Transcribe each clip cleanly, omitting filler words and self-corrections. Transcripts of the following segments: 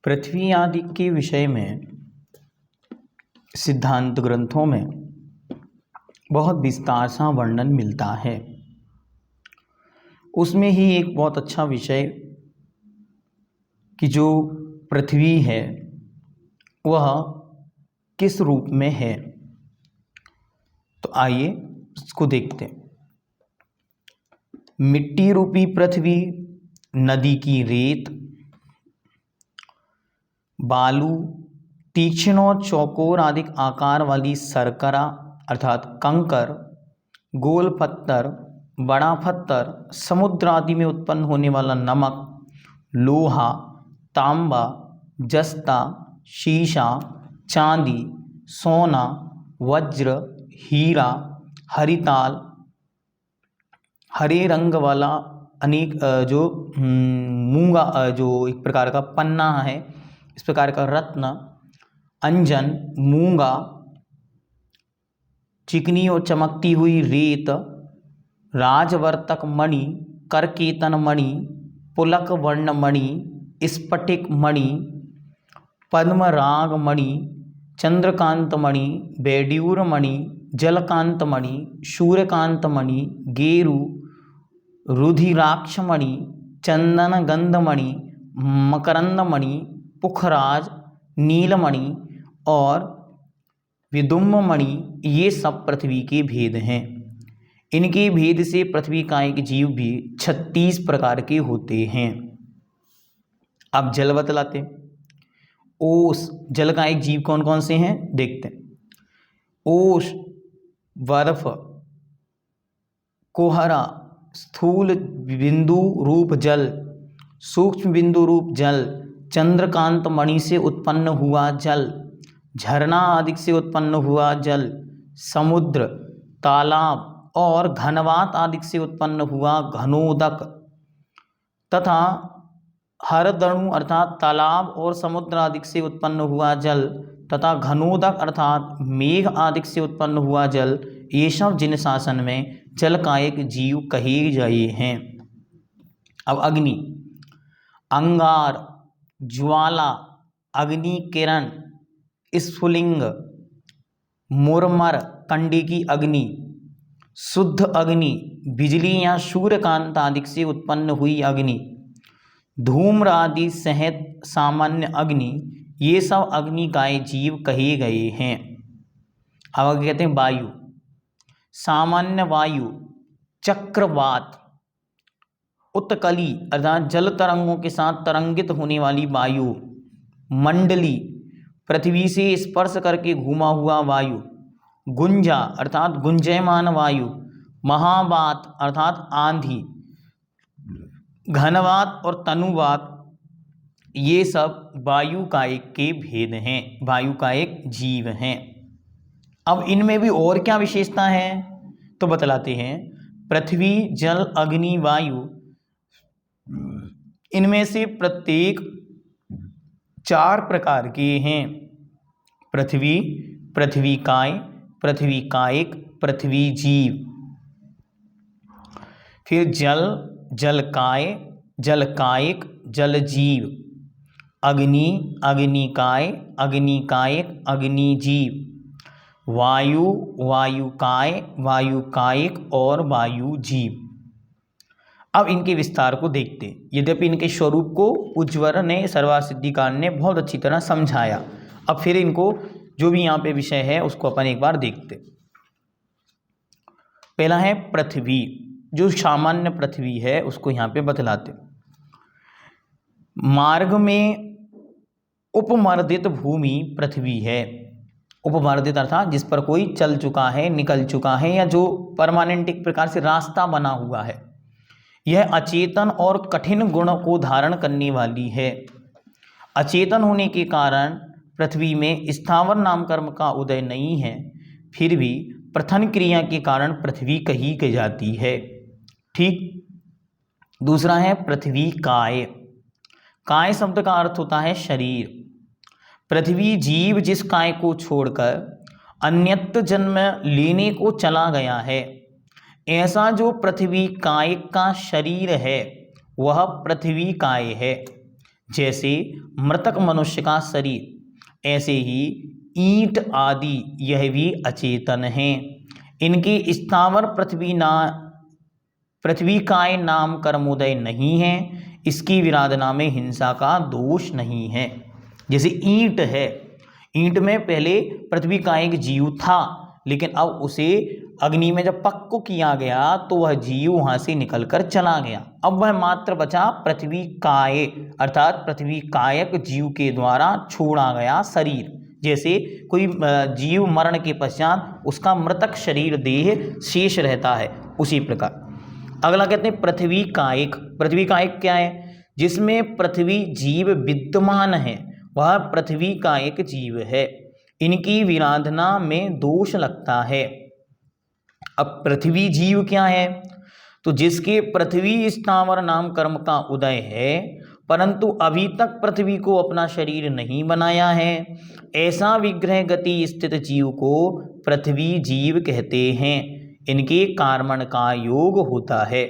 पृथ्वी आदि के विषय में सिद्धांत ग्रंथों में बहुत विस्तार सा वर्णन मिलता है। उसमें ही एक बहुत अच्छा विषय कि जो पृथ्वी है वह किस रूप में है, तो आइए इसको देखते हैं। मिट्टी रूपी पृथ्वी, नदी की रेत, बालू, तीक्ष्ण और चौकोर आदि आकार वाली सरकरा अर्थात कंकर, गोल पत्थर, बड़ा पत्थर, समुद्र आदि में उत्पन्न होने वाला नमक, लोहा, तांबा, जस्ता, शीशा, चांदी, सोना, वज्र, हीरा, हरिताल, हरे रंग वाला अनेक जो मूंगा जो एक प्रकार का पन्ना है, इस प्रकार का रत्न, अंजन, मूंगा, चिकनी और चमकती हुई रेत, राजवर्तक मणि, करकेतन मणि, पुलक वर्ण मणि, स्फटिक मणि, पद्मराग मणि, चंद्रकांत मणि, बेड्यूर मणि, जलकांत मणि, सूर्यकांत मणि, गेरु, रुधिराक्ष मणि, चंदन गंध मणि, मकरंद मणि, पुखराज, नीलमणि और विदुम्ब मणि, ये सब पृथ्वी के भेद हैं। इनके भेद से पृथ्वी का एक जीव भी 36 प्रकार के होते हैं। अब जल बतलाते हैं। ओस, जल का एक जीव कौन कौन से हैं देखते हैं। ओस, बर्फ, कोहरा, स्थूल बिंदु रूप जल, सूक्ष्म बिंदु रूप जल, चंद्रकांत मणि से उत्पन्न हुआ जल, झरना आदि से उत्पन्न हुआ जल, समुद्र, तालाब और घनवात आदि से उत्पन्न हुआ घनोदक तथा हरदणु अर्थात तालाब और समुद्र आदि से उत्पन्न हुआ जल तथा घनोदक अर्थात मेघ आदि से उत्पन्न हुआ जल, ये सब जिन शासन में जल का एक जीव कहे गए हैं। अब अग्नि, अंगार, ज्वाला, अग्नि किरण, स्फुलिंग, मुरमर, कंडे की अग्नि, शुद्ध अग्नि, बिजली या सूर्यकांत आदि से उत्पन्न हुई अग्नि, धूम्र आदि सहित सामान्य अग्नि, ये सब अग्नि का जीव कहे गए हैं। अब आगे कहते हैं वायु, सामान्य वायु, चक्रवात, उत्कली अर्थात जल तरंगों के साथ तरंगित होने वाली वायु, मंडली, पृथ्वी से स्पर्श करके घूमा हुआ वायु, गुंजा अर्थात गुंजयमान वायु, महावात अर्थात आंधी, घनवात और तनुवात, ये सब वायु का एक के भेद हैं, वायु का एक जीव हैं। अब इनमें भी और क्या विशेषता है तो बतलाते हैं। पृथ्वी, जल, अग्नि, वायु, इनमें से प्रत्येक 4 प्रकार के हैं। पृथ्वी, पृथ्वीकाय, पृथ्वी कायिक, पृथ्वी जीव। फिर जल, जलकाय, जलकायिक, जल जीव। अग्नि, अग्निकाय, अग्निकायिक, अग्नि जीव। वायु, वायुकाय, वायुकायिक और वायु जीव। अब इनके विस्तार को देखते हैं। यद्यपि इनके स्वरूप को उज्ज्वर ने सर्वार सिद्धिकार ने बहुत अच्छी तरह समझाया। अब फिर इनको जो भी यहाँ पे विषय है उसको अपन एक बार देखते। पहला है पृथ्वी, जो सामान्य पृथ्वी है उसको यहाँ पे बतलाते। मार्ग में उपमर्दित भूमि पृथ्वी है। उपमर्दित अर्थात जिस पर कोई चल चुका है, निकल चुका है या जो परमानेंट एक प्रकार से रास्ता बना हुआ है। यह अचेतन और कठिन गुण को धारण करने वाली है। अचेतन होने के कारण पृथ्वी में स्थावर नाम कर्म का उदय नहीं है, फिर भी प्रथन क्रिया के कारण पृथ्वी कही जाती है। ठीक। दूसरा है पृथ्वी काय। काय शब्द का अर्थ होता है शरीर। पृथ्वी जीव जिस काय को छोड़कर अन्यत्र जन्म लेने को चला गया है, ऐसा जो पृथ्वी काय का शरीर है वह पृथ्वी काय है। जैसे मृतक मनुष्य का शरीर, ऐसे ही ईंट आदि यह भी अचेतन हैं। इनके स्थावर पृथ्वी काय नाम कर्मोदय नहीं है, इसकी विराधना में हिंसा का दोष नहीं है। जैसे ईंट है, ईंट में पहले पृथ्वी का एक जीव था, लेकिन अब उसे अग्नि में जब पक्को किया गया तो वह जीव वहां से निकलकर चला गया। अब वह मात्र बचा पृथ्वी काय, अर्थात पृथ्वी कायक जीव के द्वारा छोड़ा गया शरीर। जैसे कोई जीव मरण के पश्चात उसका मृतक शरीर देह शेष रहता है, उसी प्रकार। अगला कहते हैं पृथ्वी कायक। पृथ्वी कायक क्या है? जिसमें पृथ्वी जीव विद्यमान है, वह पृथ्वी का एक जीव है। इनकी विराधना में दोष लगता है। अब पृथ्वी जीव क्या है? तो जिसके पृथ्वी स्थावर नाम कर्म का उदय है, परंतु अभी तक पृथ्वी को अपना शरीर नहीं बनाया है, ऐसा विग्रह गति स्थित जीव को पृथ्वी जीव कहते हैं। इनके कर्मण का योग होता है।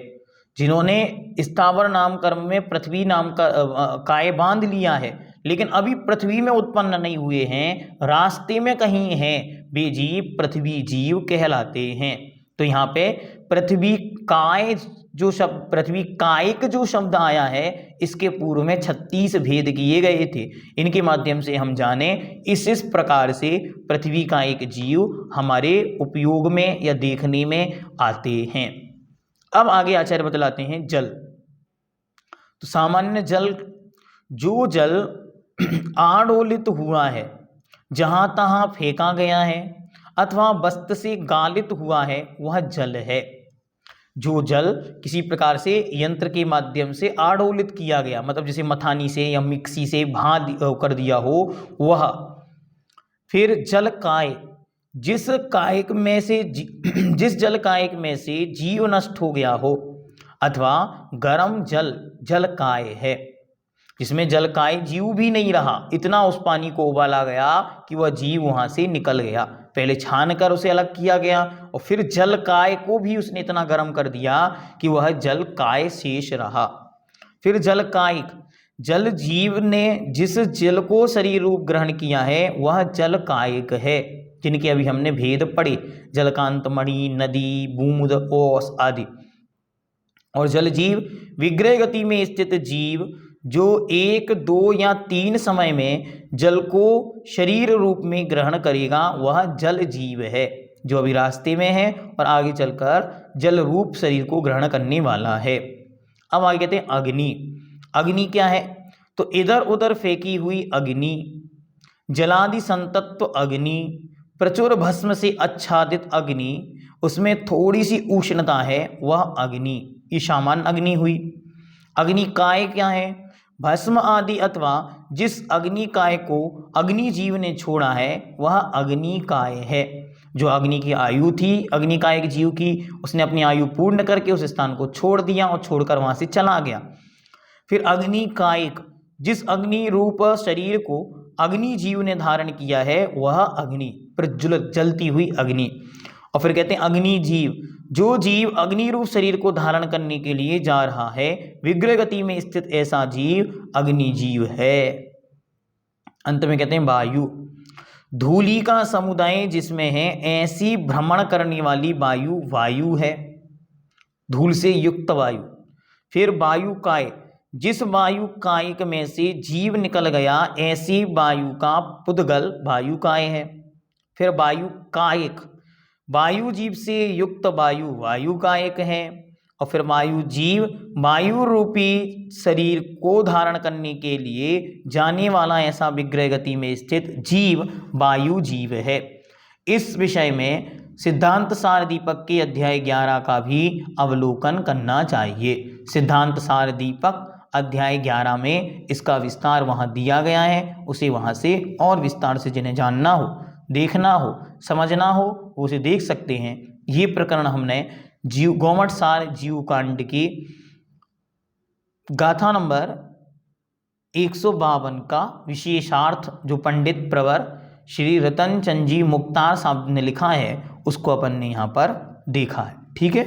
जिन्होंने स्थावर नाम कर्म में पृथ्वी नाम का काय बांध लिया है, लेकिन अभी पृथ्वी में उत्पन्न नहीं हुए हैं, रास्ते में कहीं हैं, वे जीव पृथ्वी जीव कहलाते हैं। तो यहाँ पे पृथ्वी काय जो शब्द, पृथ्वी कायिक जो शब्द आया है, इसके पूर्व में 36 भेद किए गए थे। इनके माध्यम से हम जाने इस प्रकार से पृथ्वी का एक जीव हमारे उपयोग में या देखने में आते हैं। अब आगे आचार्य बतलाते हैं जल। तो सामान्य जल, जो जल आडोलित हुआ है, जहां तहां फेंका गया है अथवा वस्त्र से गालित हुआ है, वह जल है। जो जल किसी प्रकार से यंत्र के माध्यम से आडोलित किया गया, मतलब जैसे मथानी से या मिक्सी से कर दिया हो, वह। फिर जल काय, जिस जल कायक में से जीव नष्ट हो गया हो, अथवा गर्म जल जल काय है, जिसमें जल काय जीव भी नहीं रहा, इतना उस पानी को उबाला गया कि वह जीव वहां से निकल गया। पहले छान कर उसे अलग किया गया और फिर जल काय को भी उसने इतना गर्म कर दिया कि वह जल काय शेष रहा। फिर जल कायिक, जल जीव ने जिस जल को शरीर रूप ग्रहण किया है, वह जल कायिक है, जिनके अभी हमने भेद पढ़े, जलकांत मणि, नदी, बूंद, ओस आदि। और जल जीव विग्रह गति में स्थित जीव, जो 1, 2 या 3 समय में जल को शरीर रूप में ग्रहण करेगा, वह जल जीव है, जो अभी रास्ते में है और आगे चलकर जल रूप शरीर को ग्रहण करने वाला है। अब आगे कहते हैं अग्नि। अग्नि क्या है? तो इधर उधर फेंकी हुई अग्नि, जलादि संतत्व अग्नि, प्रचुर भस्म से आच्छादित अग्नि, उसमें थोड़ी सी उष्णता है, वह अग्नि, ये सामान्य अग्नि हुई। अग्नि काय क्या है? भस्म आदि अथवा जिस अग्नि काय को अग्नि जीव ने छोड़ा है, वह अग्नि काय है। जो अग्नि की आयु थी अग्नि कायक जीव की, उसने अपनी आयु पूर्ण करके उस स्थान को छोड़ दिया और छोड़कर वहां से चला गया। फिर अग्नि कायक, जिस अग्नि रूप शरीर को अग्नि जीव ने धारण किया है, वह अग्नि, प्रज्वलित जलती हुई अग्नि। और फिर कहते हैं अग्नि जीव, जो जीव अग्नि रूप शरीर को धारण करने के लिए जा रहा है, विग्रह गति में स्थित ऐसा जीव अग्नि जीव है। अंत में कहते हैं वायु, धूलि का समुदाय जिसमें है, ऐसी भ्रमण करने वाली वायु वायु है, धूल से युक्त वायु। फिर वायु काय, जिस वायु कायिक में से जीव निकल गया, ऐसी वायु का पुद्गल वायु काय है। फिर वायु कायिक, वायु जीव से युक्त वायु वायु कायिक है। और फिर वायु जीव, वायु रूपी शरीर को धारण करने के लिए जाने वाला ऐसा विग्रह गति में स्थित जीव वायु जीव है। इस विषय में सिद्धांत सार दीपक के अध्याय 11 का भी अवलोकन करना चाहिए। सिद्धांत सार दीपक अध्याय 11 में इसका विस्तार वहाँ दिया गया है, उसे वहाँ से और विस्तार से जिन्हें जानना हो, देखना हो, समझना हो, वो उसे देख सकते हैं। ये प्रकरण हमने जीव गोमट सार जीव कांड की गाथा नंबर 152 का विशेषार्थ जो पंडित प्रवर श्री रतन चंद जी मुक्तार साहब ने लिखा है, उसको अपन ने यहाँ पर देखा है। ठीक है।